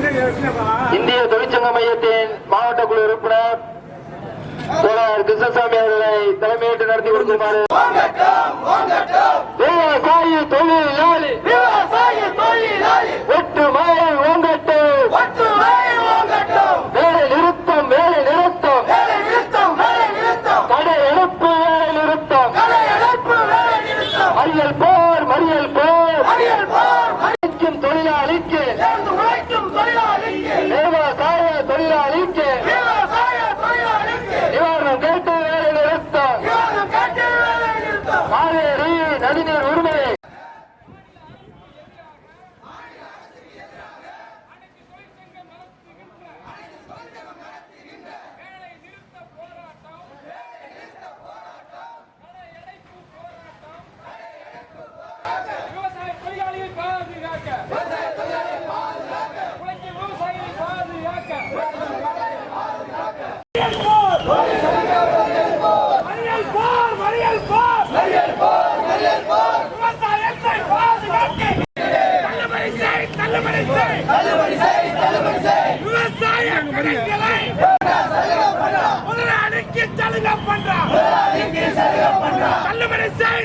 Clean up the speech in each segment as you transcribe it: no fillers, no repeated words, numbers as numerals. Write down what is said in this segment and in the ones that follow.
இந்திய தொழிற்சங்க மையத்தின் மாவட்ட குழு உறுப்பினர் தோழர் கிருஷ்ணசாமி அவர்களை தலைமையேற்று நடத்தி கொடுக்குமாறு விவசாய தொழிலாளி ஒற்றுமை ஓங்கட்டும், வேலை நிறுத்தம், வேலை நிறுத்தம், கடை எடுப்பு வேலை நிறுத்தம், மறியல் போர், மறியல் போர், தொழிலாளிக்கு விவசாய தொழிலாளிக்கு நிவாரணம் கேட்டு வேலை நிறுத்தம், காவேரி நதிநீர் உரிமை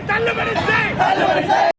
தள்ளுபடி செய்